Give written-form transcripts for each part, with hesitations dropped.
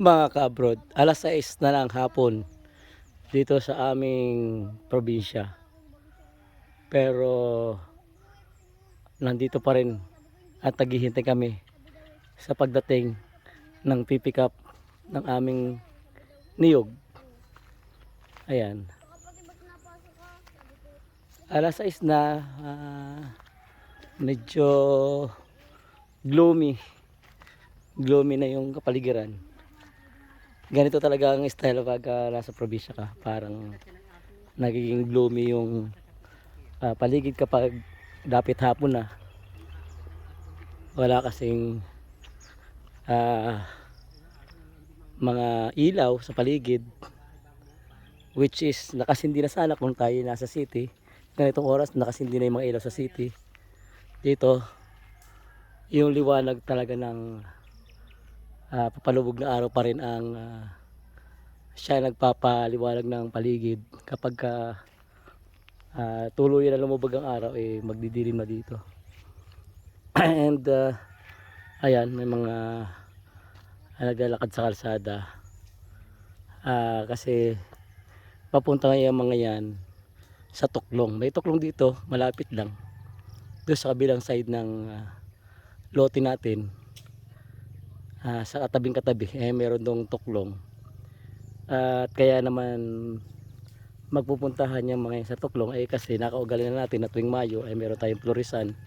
Mga ka-abroad, alas 6 na lang hapon dito sa aming probinsya. Pero nandito pa rin at naghihintay kami sa pagdating ng pipick up ng aming niyog. Ayan. Alas 6 na, medyo gloomy. Gloomy na yung kapaligiran. Ganito talaga ang style pag nasa probinsya ka. Parang nagiging gloomy yung paligid kapag dapit hapon na. Wala kasing mga ilaw sa paligid, which is nakasindi na sana kung tayo nasa city. Ganitong oras nakasindi na yung mga ilaw sa city. Dito yung liwanag talaga ng papalubog na araw pa rin ang siya nagpapaliwanag ng paligid. Kapag tuluyan na lumubog ang araw, magdidilim na dito. And ayan, may mga naglalakad sa kalsada kasi papunta ngayon mga yan sa Tuklong. May Tuklong dito, malapit lang doon sa kabilang side ng lote natin. Sa katabing katabi meron dong Tuklong, at kaya naman magpupuntahan yung mga yan sa Tuklong kasi nakaugali na natin na tuwing Mayo meron tayong florisan,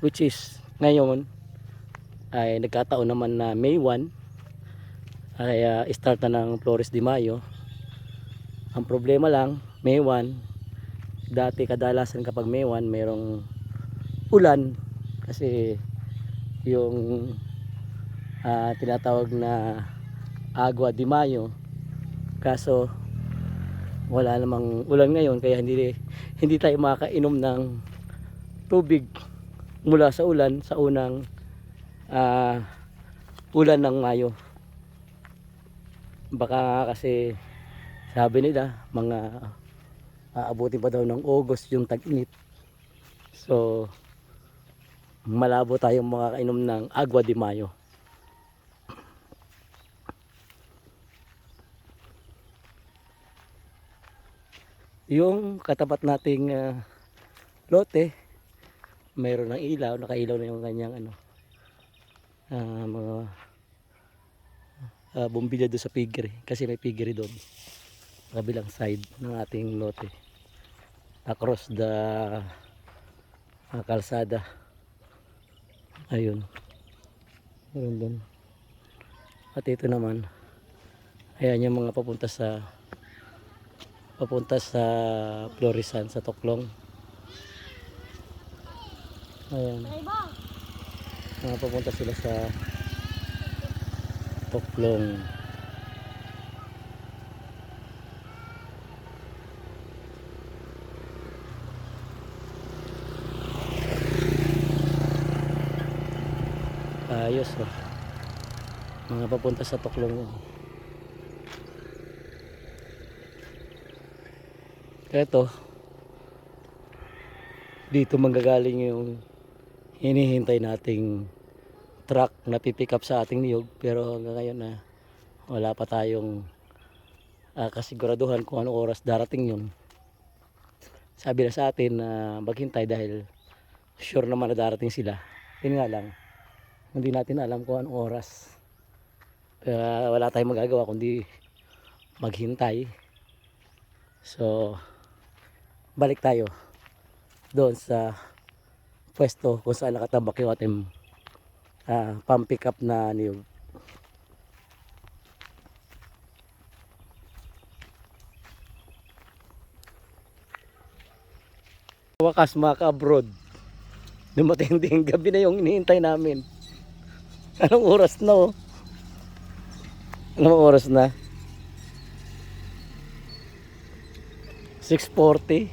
which is ngayon ay nagkataon naman na May 1 ay start na ng Flores de Mayo. Ang problema lang, May 1 dati kadalasan kapag May 1 merong ulan kasi yung tinatawag na Agua de Mayo. Kaso wala namang ulan ngayon kaya hindi tayo makakainom ng tubig mula sa ulan sa unang ulan ng Mayo. Baka kasi sabi nila mga aabutin pa daw ng August yung tag-init. So malabo tayong makakainom ng Agua de Mayo. Yung katapat nating lote mayroon ng ilaw, nakailaw na yung kanyang mga bombilya doon sa piggery kasi may piggery doon kabilang side ng ating lote across the kalsada. Ayun, meron doon. At ito naman, ayan yung mga papunta sa Florisan sa Tuklong. Ayan, mga papunta sila sa Tuklong. Ayos mga papunta sa Tuklong. Eto, dito manggagaling yung hinihintay nating truck na pipick up sa ating niyog, pero hanggang ngayon wala pa tayong kasiguraduhan kung anong oras darating yun. Sabi na sa atin na maghintay dahil sure naman na darating sila. Yun nga lang, hindi natin alam kung anong oras. Kaya wala tayong magagawa kundi maghintay. So balik tayo doon sa pwesto kung saan nakatambak yung ating pang-pick up na niyog. Wakas mga ka-abroad, dumating din, gabi na yung hinihintay namin. Anong oras na Anong oras na? 6:40.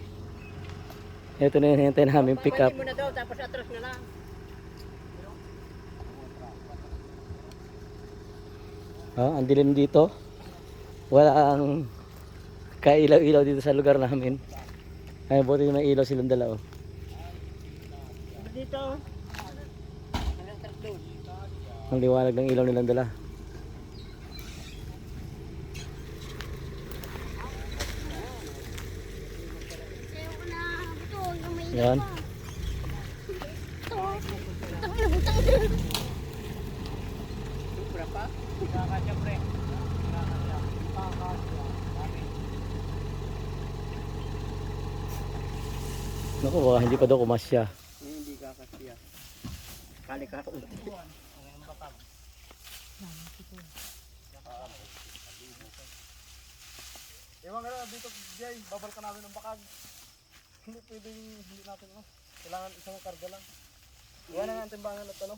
Ito na yung hinihintay namin pick up. Muna daw, tapos atras na lang. Ang dilim dito. Wala ang kailaw-ilaw dito sa lugar namin. Ay, buti may ilaw silang dala Dito. Ang liwanag ng ilaw nilang dala. Yan. Sobra pa. Kakasya pre. Kakasya. Naku, hindi pa daw kumasya. Hindi kakasya. Kali ka ulit. Ewan ka na dito, Jay, babal ka namin ng bakag. Hindi pwedeng hindi natin ano. Kailangan isang karga lang. Iwan na natin timbangan at ano.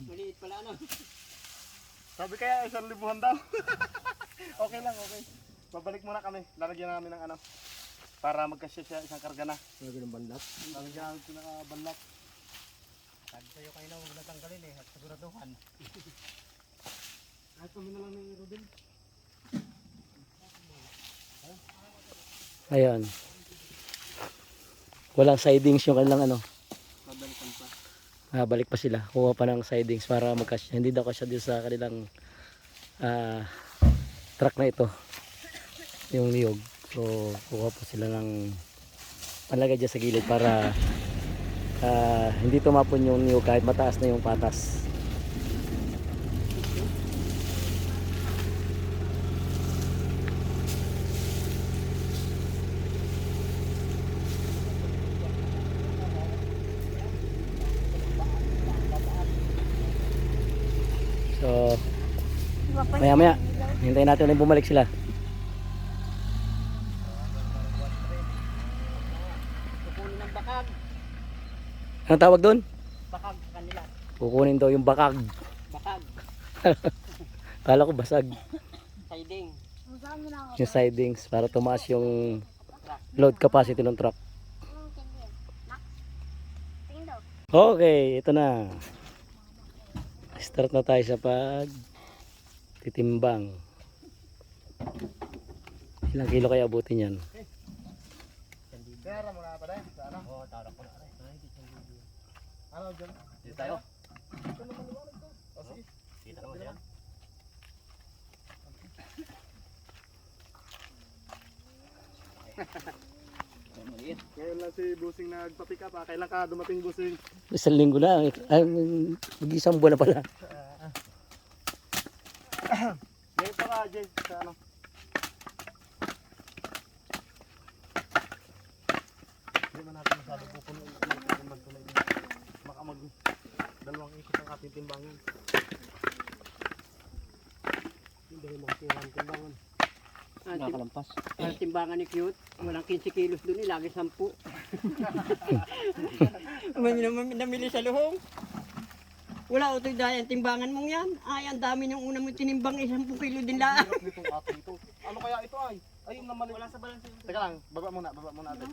Maliit pala ano. Sabi kaya 1,000 daw. Okay lang, okay. Babalik muna kami. Lalagyan namin ng ano. Para magkasya siya isang karga na. Lagyan ng banlat. Lalagyan namin ito ng banlat. Sabi sa'yo kayo na huwag na tanggalin eh. At siguraduhan. Kahit kami na lang ni Rodin. Ayan. Walang sidings yung kanilang ano. Babalikan pa. Balik pa sila. Kuha pa ng sidings para magkasya. Hindi daw kasya din sa kanilang truck na ito. Yung niyog. So, kuha pa sila ng panlagay dyan sa gilid para hindi tumapon yung niyog kahit mataas na yung patas. So, maya hintayin natin ulit bumalik sila. Kukunin ng bakag. Anong tawag doon? Bakag sa kanila. Kukunin daw yung bakag. Bakag. Kala ko basag. Siding. Yung sidings para tumaas yung load capacity ng truck. Okay, ito na. Start na tayo sa pag titimbang. Ilang kilo kaya abutin yan? Kaya mo na pa dahil. Ano? Oo, tarak ko na rin. Ano dyan? Dito tayo. Ito naman liwanag to. O sige. Kita naman yan. Maliit. Ngayon lang si Busing nagpa-pick up. Kailan ka dumating Busing? Isang linggo na. Ay, mag-isang buwan na pala. Ngayon pa ka Jay. Sa ano? Hindi man natin masyado pupunuin. Baka mag dalawang ikot ang ating timbangin. Hindi rin makasira ang timbangan. Nakalampas. Ang timbangan ni Cute, walang 15 kilos doon, lagi 10. May namili sa luhong. Wala utoy dahil ang timbangan mong yan. Ay, ang dami ng una mo tinimbang, 10 kilo din lang. Hirap nitong ating ito. Ano kaya ito ay? Ayun na mali. Wala sa balanse. Teka lang, baba muna natin.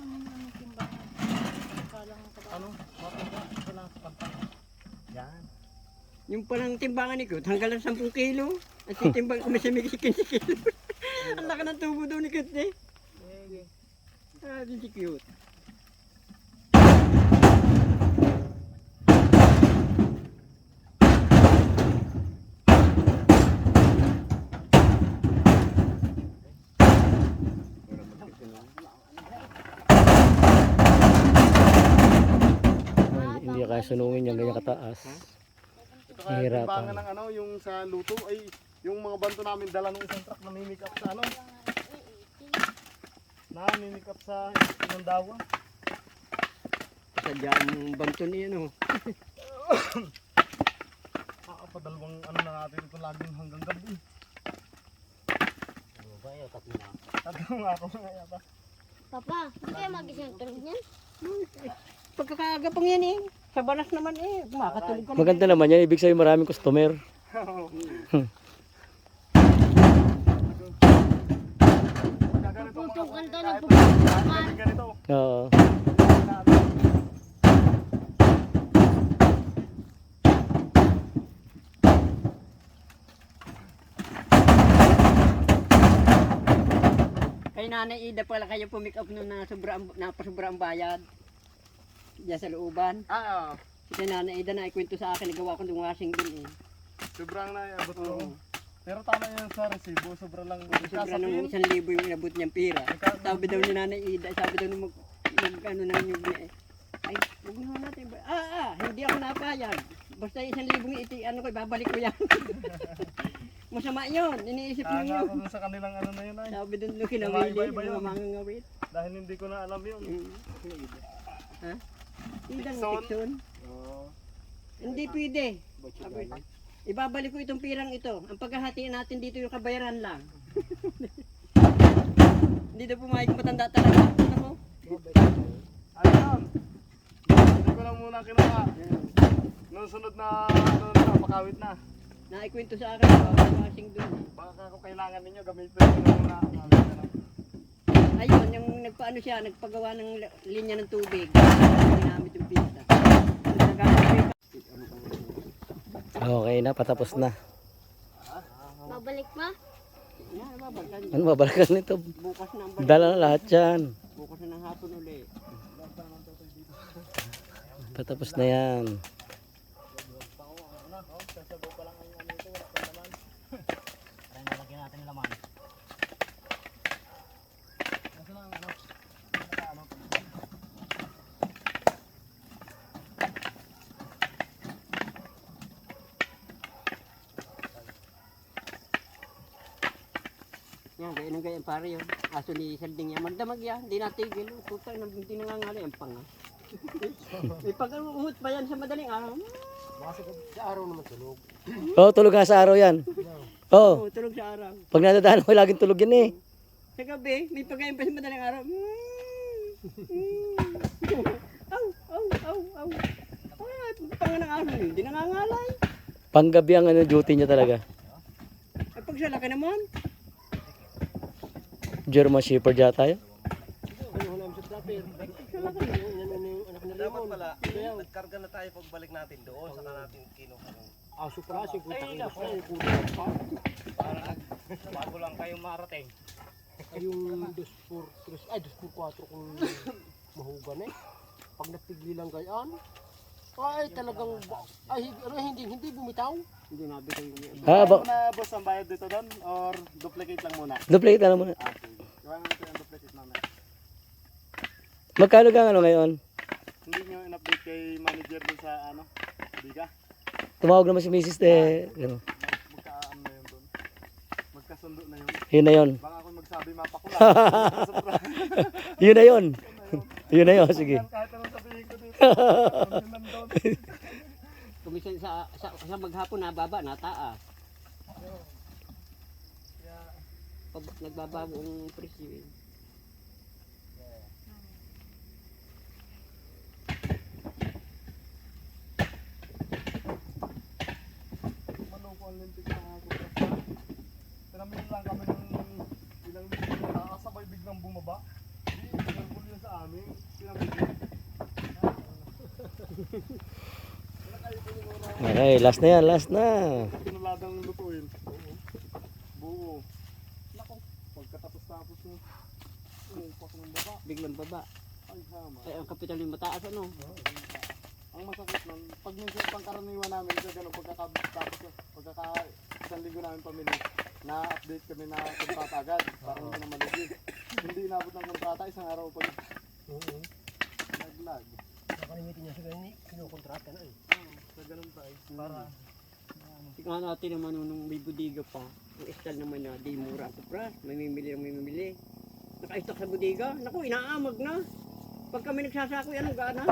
Ano? Ito lang sa pantang. Yan. Yung palang timbangan ni Cute, hanggang lang 10 kilo. At yung timbang ko may 15 kilo. Ang laki ng tubo daw ni Cute eh. Sabi si Cute. Hindi kaya sunungin yung ganyan kataas. Ito kaya Mahirapan. timbangan ng ano, yung sa luto ay yung mga banto namin dala ng isang truck na mimik up sa ano. Na mimik up sa isang dawa. Sadya ang banto niya no. Padalawang ano na natin ito laging hanggang gabi. Ano ba yun? Tatlong ako nga yata. Papa, hindi kayo mag-isang tulog niyan? Pagkakagapang yan eh. Sa balas naman eh. Makatulog ka na. Maganda naman yan. Ibig sabihin maraming customer. Puputukan to ng Kahit puputukan. ganito. Oo. Kay Nanay Ida pala kayo pumick up nung napasobra ang bayad. Diyan sa looban. Ah, Si Nanay Ida na ikwento sa akin, nagawa ko ng washing din eh. sobrang naiabot ko. Oo. Pero tama yan sa resibo, sobrang lang. Sobra ng 1,000 yung inabot niyang pira. Sabi daw ni Nanay Ida, sabi daw nung ano na yung Huwag na natin. Hindi ako napayag. Basta 1,000 iti, ano ko, babalik ko yan. Masama yun, iniisip mo Kaya yun. ako dun sa kanilang ano na yun ay. Sabi doon nung kinawili, Iba-iba yun. mga mangangawit. Dahil hindi ko na alam yun. Ha? Tidang Tikson? tikson? Oo. Hindi pwede. Sabi, ibabalik ko itong pirang ito. Ang paghahatiin natin dito yung kabayaran lang. Hindi na pumayag matanda talaga. Ano mo? Ayun. Hindi ko lang muna kinuha. Nung sunod na ano na napakawit na. Naikwento sa akin, kasing doon. Baka kung kailangan ninyo gamitin ko na muna. Ayun, yung nagpaano siya, nagpagawa ng linya ng tubig. Ginamit yung pista. Okay na, patapos na. Babalik pa? Ano babalikan nito? Bukas na ang balik. Dala na lahat yan. Bukas na ng hapon uli. Patapos na yan. Yan, gaya ng gaya pare yun. Aso ni Salding yan. Magdamag yan, hindi natigil. Puta, hindi nangangali ang panga. May pag-uut pa yan sa madaling araw. Sa araw naman tulog. Oo, tulog nga sa araw yan. Oo, Oo, tulog sa araw. pag nadadaan ko, laging tulog yan eh. Sa gabi, may pag pa sa madaling araw. Aw, aw, aw, aw. Panga ng araw, hindi nangangalay. Panggabi ang ano, duty niya talaga. Ay, pag siya laki naman. German Shepherd yata yun. Dapat pala, nagkarga na tayo pagbalik natin doon, saka natin kinuha. Aso pala, 50 kilos. Bago lang kayo marating. Ay, yung 2-4, ay 2-4 kung mahugan eh. Pag napigilan gayaan, ay talagang, ay hindi bumitaw. Hindi nabigay yung Ah, ba, na boss ang bayad dito doon or duplicate lang muna? duplicate na muna. Okay. Iwan natin yung duplicate namin. Magkano ka ano ngayon? Hindi nyo in-update kay manager doon sa ano, Biga? Tumawag naman si Mrs. Ano, Magkaan na yun doon. Magkasundo na yun. yun na yun. Baka ako magsabi mapakula. Yun na yun. Yun na yun, sige. Kahit anong sabihin ko dito. Yun lang doon. Kumisan sa maghapon nababa, nataas. Nagbabago ang presyo eh. Manoko ang lintik na ako. Tinamin lang kami ng ilang linggo na nakakasabay biglang bumaba. Hindi, pinagpul yun sa amin. Tinamin yun. Okay, last na yan, last na. Pinuladang lutuin. Buo. Nako, pagkatapos-tapos ng upak ng baba. Biglang baba. Ay, hama. Ay, ang kapital yung mataas ano. Ang masakit nun, pag minsan pangkaraniwan namin sa gano'n, pagkaka isang linggo namin pamili, na-update kami na kontrata agad, para hindi na maligi. Hindi inabot ng kontrata, isang araw pa. Naglag. Nakalimitin niya sa ganyan, kinukontrata na eh. Sa ganun pa eh, para Tingnan natin naman nung may budiga pa. Ang style naman na di mura sa pras. May mimili. Naka-stock sa budiga. Naku, inaamag na. Pag kami nagsasako yan, ang gana.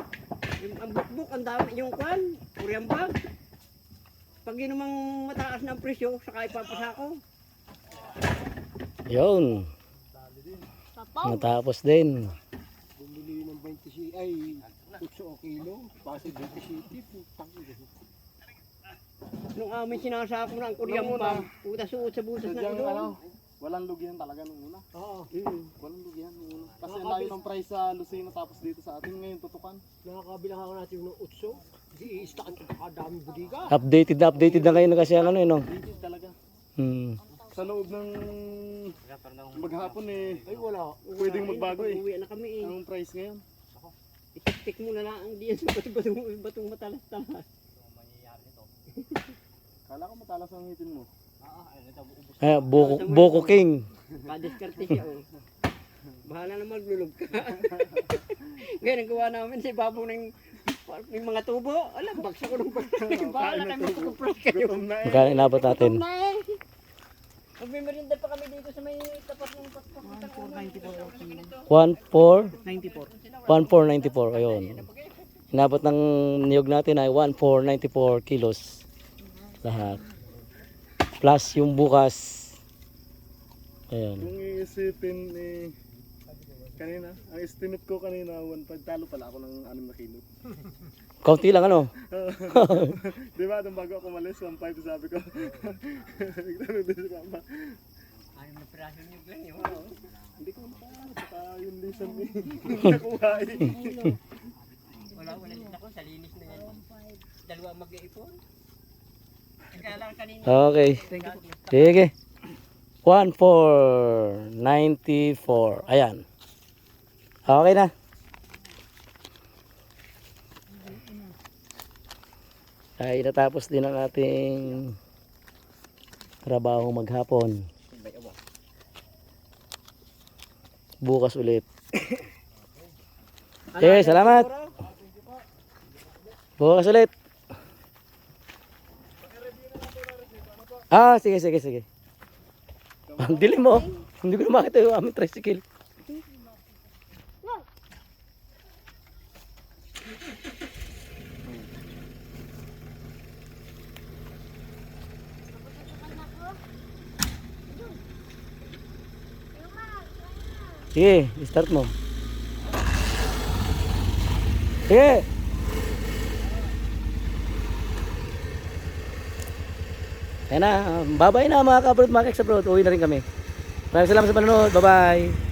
Ang bukbuk, ang dami yung kwan. Korean bag. Pag yun namang mataas na ang presyo, saka ipapasako. Yun, Papaw. natapos din. bumili ng 20 ay 8 kilo, kasi 20 putang ina. Nung amin sinasako na ang Korean Nung una, bag, putas-uot sa butas na Sadyang ilo. ano, walang lugihan talaga nung una. Oo, Walang lugihan nung una. Kasi ang layo ng price sa Lucena tapos dito sa atin ngayon tutukan. nakakabilang ako natin ng utso. Kasi i-stackan ka kadaming budiga. Updated na ngayon kasi ang ano yun, no? Legit talaga. Hmm. Sa loob ng maghapon eh, Ay wala. pwedeng magbago eh. Uwi na kami eh. Ang price ngayon. Itik-tik mo na lang diyan sa batong matalas-talas. Kala ko matalas ang hitin mo. Ah, Boko King. Pa-diskarte siya oh. Bahala na maglulog ka. Ngayon, nagawa namin sa ibabaw ng May mga tubo. Alam, bagsak ko ng bagsak. Bahala kayo magkukumpras kayo. Gutom na eh. Magkano inabot natin? Magmimerinda pa kami dito sa may tapat ng paspas. 1494. Ayun. Inabot ng niyog natin ay 1494 kilos. Lahat. Plus yung bukas. Ayun. Kung iisipin eh, kanina, ang estimate ko kanina, 1.5 talo pala ako ng 6 na kilo. Kaunti lang ano? Di ba, nung bago ako malis, 1.5 sabi ko. Nagtanong din si Mama. Ano na piraso niyo lang yun? Hindi ko makaano, baka yung lisan eh. Hindi nakuha eh. Wala din ako. Sa linis na yan. Dalawa mag-iipon. Kaya lang kanina. Okay. Sige. 1494. Ayan. Okay na. Ay natapos din ang ating trabaho maghapon. Bukas ulit. Okay, salamat. Bukas ulit. Sige. Ang dilim mo. Hindi ko na makita yung aming tricycle. Sige, start mo. Sige. Ayan na, bye-bye na mga ka-abroad, mga ka-abroad. Uwi na rin kami. Maraming salamat sa panonood. Bye-bye.